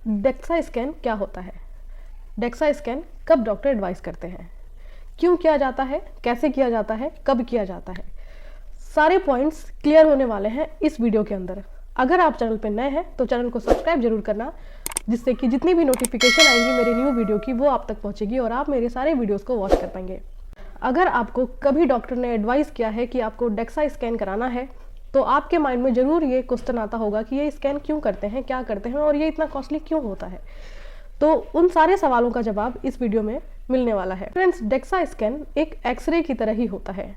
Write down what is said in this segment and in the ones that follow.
DEXA scan क्या होता है? डेक्सा स्कैन कब डॉक्टर एडवाइस करते हैं? क्यों किया जाता है? कैसे किया जाता है? कब किया जाता है? सारे पॉइंट्स क्लियर होने वाले हैं इस वीडियो के अंदर। अगर आप चैनल पर नए हैं तो चैनल को सब्सक्राइब जरूर करना, जिससे कि जितनी भी नोटिफिकेशन आएंगी मेरे न्यू वीडियो की वो आप तक पहुंचेगी और आप मेरे सारे वीडियोस को वॉच कर पाएंगे। अगर आपको कभी डॉक्टर ने एडवाइस किया है कि आपको डेक्सा स्कैन कराना है तो आपके माइंड में ज़रूर ये क्वेश्चन आता होगा कि ये स्कैन क्यों करते हैं, क्या करते हैं और ये इतना कॉस्टली क्यों होता है। तो उन सारे सवालों का जवाब इस वीडियो में मिलने वाला है। फ्रेंड्स, डेक्सा स्कैन एक एक्सरे की तरह ही होता है।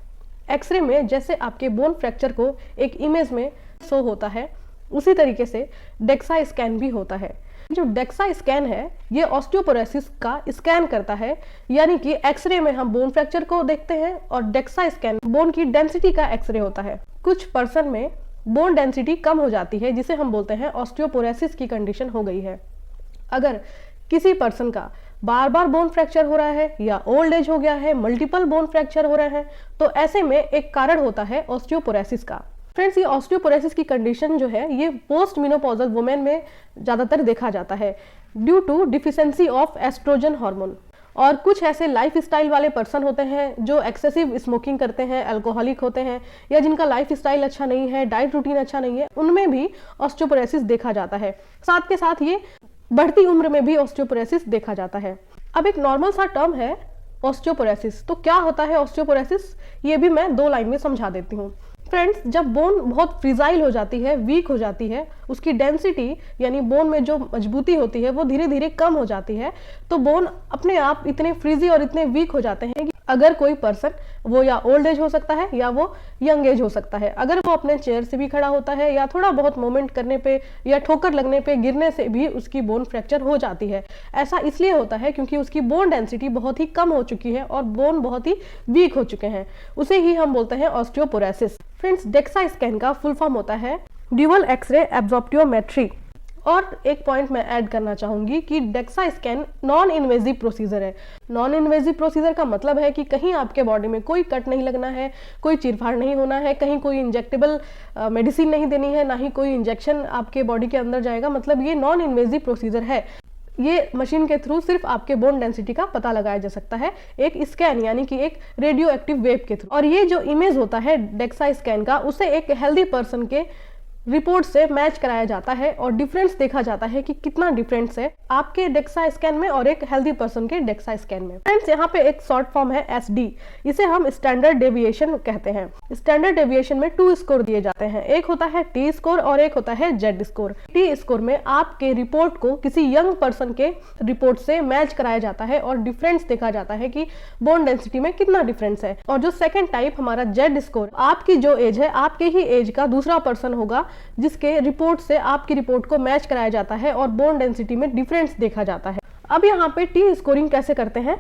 एक्सरे में जैसे आपके बोन फ्रैक्चर को एक इमेज में शो होता है, उसी तरीके से डेक्सा स्कैन भी होता है। जो डेक्सा स्कैन है ये ऑस्टियोपोरोसिस का स्कैन करता है, यानी कि एक्सरे में हम बोन फ्रैक्चर को देखते हैं और डेक्सा स्कैन बोन की डेंसिटी का एक्सरे होता है। कुछ पर्सन में बोन डेंसिटी कम हो जाती है, जिसे हम बोलते हैं ऑस्टियोपोरोसिस की कंडीशन हो गई है। अगर किसी पर्सन का बार बार बोन फ्रैक्चर हो रहा है या ओल्ड एज हो गया है, मल्टीपल बोन फ्रैक्चर हो रहे हैं, तो ऐसे में एक कारण होता है ऑस्टियोपोरोसिस का। फ्रेंड्स, ये ऑस्टियोपोरोसिस की कंडीशन जो है ये पोस्ट मेनोपॉजल वुमेन में ज़्यादातर देखा जाता है due to deficiency of estrogen hormone. और कुछ ऐसे लाइफ स्टाइल वाले पर्सन होते हैं जो एक्सेसिव स्मोकिंग करते हैं, अल्कोहलिक होते हैं, या जिनका लाइफ स्टाइल अच्छा नहीं है, डाइट रूटीन अच्छा नहीं है, उनमें भी ऑस्टियोपोरोसिस देखा जाता है। साथ के साथ ये बढ़ती उम्र में भी ऑस्टियोपोरोसिस देखा जाता है। अब एक नॉर्मल सा टर्म है ऑस्टियोपोरोसिस। तो क्या होता है ऑस्टियोपोरोसिस, ये भी मैं 2 लाइन में समझा देती हूँ। फ्रेंड्स, जब बोन बहुत फ्रिजाइल हो जाती है, वीक हो जाती है, उसकी डेंसिटी यानी बोन में जो मजबूती होती है वो धीरे धीरे कम हो जाती है, तो बोन अपने आप इतने फ्रीजी और इतने वीक हो जाते हैं कि अगर कोई पर्सन, वो या ओल्ड एज हो सकता है या वो यंग एज हो सकता है, अगर वो अपने चेयर से भी खड़ा होता है या थोड़ा बहुत मूवमेंट करने पे या ठोकर लगने पे, गिरने से भी उसकी बोन फ्रैक्चर हो जाती है। ऐसा इसलिए होता है क्योंकि उसकी बोन डेंसिटी बहुत ही कम हो चुकी है और बोन बहुत ही वीक हो चुके हैं। उसे ही हम बोलते हैं ऑस्टियोपोरोसिस। फ्रेंड्स, डेक्सा स्कैन का फुल फॉर्म होता है ड्यूअल एक्सरे एब्जॉर्प्टियोमेट्री। और एक पॉइंट मैं ऐड करना चाहूंगी कि DEXA scan non invasive procedure है। नॉन इन्वेजिव प्रोसीजर का मतलब है कि कहीं आपके बॉडी में कोई कट नहीं लगना है, कोई चीरफाड़ नहीं होना है, कहीं कोई इंजेक्टेबल मेडिसिन नहीं देनी है, ना ही कोई इंजेक्शन आपके बॉडी के अंदर जाएगा। मतलब ये नॉन इन्वेजिव प्रोसीजर है। ये मशीन के थ्रू सिर्फ आपके बोन डेंसिटी का पता लगाया जा सकता है, एक स्कैन यानी कि एक रेडियो एक्टिव वेव के थ्रू। और ये जो इमेज होता है डेक्सा स्कैन का, उसे एक हेल्दी पर्सन के रिपोर्ट से मैच कराया जाता है और डिफरेंस देखा जाता है कि कितना डिफरेंस है आपके डेक्सा स्कैन में और एक हेल्दी पर्सन के डेक्सा स्कैन में। फ्रेंड्स, यहाँ पे एक शॉर्ट फॉर्म है SD, इसे हम स्टैंडर्ड डेविएशन कहते हैं। स्टैंडर्ड डेविएशन में 2 स्कोर दिए जाते हैं, एक होता है T स्कोर और एक होता है Z स्कोर। T स्कोर में आपके रिपोर्ट को किसी यंग पर्सन के रिपोर्ट से मैच कराया जाता है और डिफरेंस देखा जाता है कि बोन डेंसिटी में कितना डिफरेंस है। और जो सेकेंड टाइप हमारा Z स्कोर, आपकी जो एज है, आपके ही एज का दूसरा पर्सन होगा जिसके रिपोर्ट से आपकी रिपोर्ट को मैच कराया जाता है और बोन डेंसिटी में डिफरेंस देखा जाता है। अब यहाँ पे T स्कोरिंग कैसे करते हैं,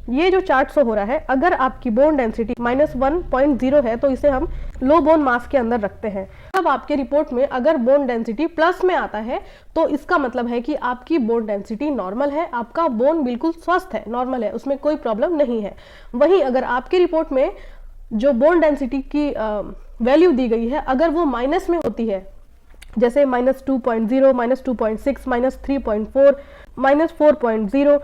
ये जो चार्ट शो हो रहा है, अगर आपकी बोन डेंसिटी -1.0 है तो इसे हम लो बोन मास के अंदर रखते हैं। अब आपके रिपोर्ट में अगर बोन डेंसिटी प्लस में आता है तो इसका मतलब है कि आपकी बोन डेंसिटी नॉर्मल है, आपका बोन बिल्कुल स्वस्थ है, नॉर्मल है, उसमें कोई प्रॉब्लम नहीं है। वहीं अगर आपके रिपोर्ट में जो बोन डेंसिटी की वैल्यू दी गई है, अगर वो माइनस में होती है, जैसे -2.0, -2.6, -3.4, -4.0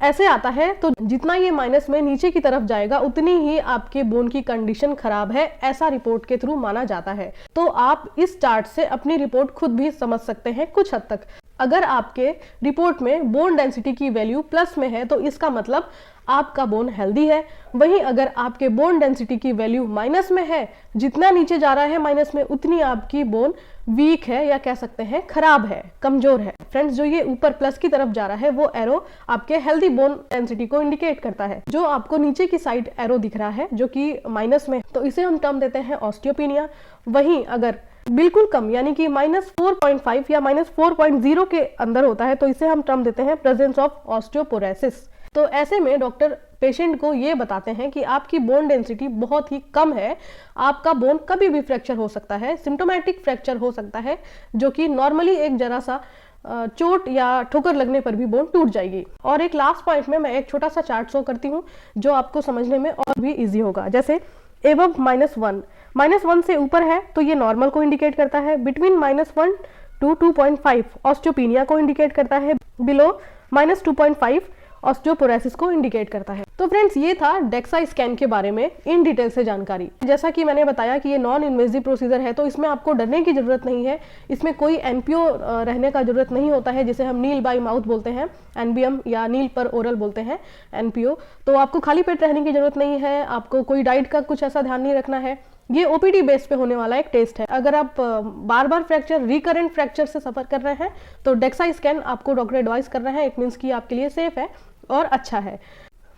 ऐसे आता है, तो जितना ये माइनस में नीचे की तरफ जाएगा उतनी ही आपके बोन की कंडीशन खराब है, ऐसा रिपोर्ट के थ्रू माना जाता है। तो आप इस चार्ट से अपनी रिपोर्ट खुद भी समझ सकते हैं कुछ हद तक। अगर आपके रिपोर्ट में बोन डेंसिटी की वैल्यू प्लस में है तो इसका मतलब आपका बोन हेल्दी है। वहीं अगर आपके बोन डेंसिटी की वैल्यू माइनस में है, जितना नीचे जा रहा है माइनस में, उतनी आपकी बोन वीक है या कह सकते हैं खराब है, कमजोर है। फ्रेंड्स, जो ये ऊपर प्लस की तरफ जा रहा है वो एरो आपके हेल्दी बोन डेंसिटी को इंडिकेट करता है। जो आपको नीचे की साइड एरो दिख रहा है जो कि माइनस में, तो इसे हम टर्म देते हैं ऑस्टियोपेनिया। वहीं अगर बिल्कुल कम यानी कि -4.5 या -4.0 के अंदर होता है तो इसे हम टर्म देते हैं प्रेजेंस ऑफ ऑस्टियोपोरोसिस। तो ऐसे में डॉक्टर पेशेंट को ये बताते हैं कि आपकी बोन डेंसिटी बहुत ही कम है, आपका बोन कभी भी फ्रैक्चर हो सकता है, सिम्टोमेटिक फ्रैक्चर हो सकता है, जो कि नॉर्मली एक जरा सा चोट या ठोकर लगने पर भी बोन टूट जाएगी। और एक लास्ट पॉइंट में मैं एक छोटा सा चार्ट शो करती हूँ जो आपको समझने में और भी ईजी होगा। जैसे एबव -1 से ऊपर है तो ये नॉर्मल को इंडिकेट करता है, बिटवीन -1 टू 2.5 ऑस्टियोपीनिया को इंडिकेट करता है, बिलो -2.5 ऑस्टियोपोरोसिस को इंडिकेट करता है। तो फ्रेंड्स, ये था डेक्सा स्कैन के बारे में इन डिटेल से जानकारी। जैसा कि मैंने बताया कि ये नॉन इन्वेजिव प्रोसीजर है, तो इसमें आपको डरने की जरूरत नहीं है। इसमें कोई एनपीओ रहने का जरूरत नहीं होता है, जिसे हम नील बाय माउथ बोलते हैं, एनबीएम या नील पर ओरल बोलते हैं एनपीओ। तो आपको खाली पेट रहने की जरूरत नहीं है, आपको कोई डाइट का कुछ ऐसा ध्यान नहीं रखना है। ये ओपीडी बेस पे होने वाला एक टेस्ट है। अगर आप बार बार फ्रैक्चर, रिकरेंट फ्रैक्चर से सफर कर रहे हैं तो डेक्सा स्कैन आपको डॉक्टर एडवाइस कर रहे हैं। इट मीन्स कि आपके लिए सेफ है और अच्छा है।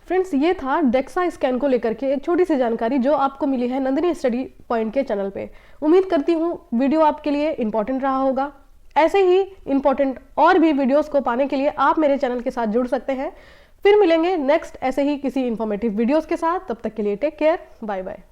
फ्रेंड्स, ये था डेक्सा स्कैन को लेकर के एक छोटी सी जानकारी जो आपको मिली है नंदिनी स्टडी पॉइंट के चैनल पे। उम्मीद करती हूँ वीडियो आपके लिए इंपॉर्टेंट रहा होगा। ऐसे ही इंपॉर्टेंट और भी वीडियोस को पाने के लिए आप मेरे चैनल के साथ जुड़ सकते हैं। फिर मिलेंगे नेक्स्ट ऐसे ही किसी इंफॉर्मेटिव वीडियोस के साथ। तब तक के लिए टेक केयर, बाय बाय।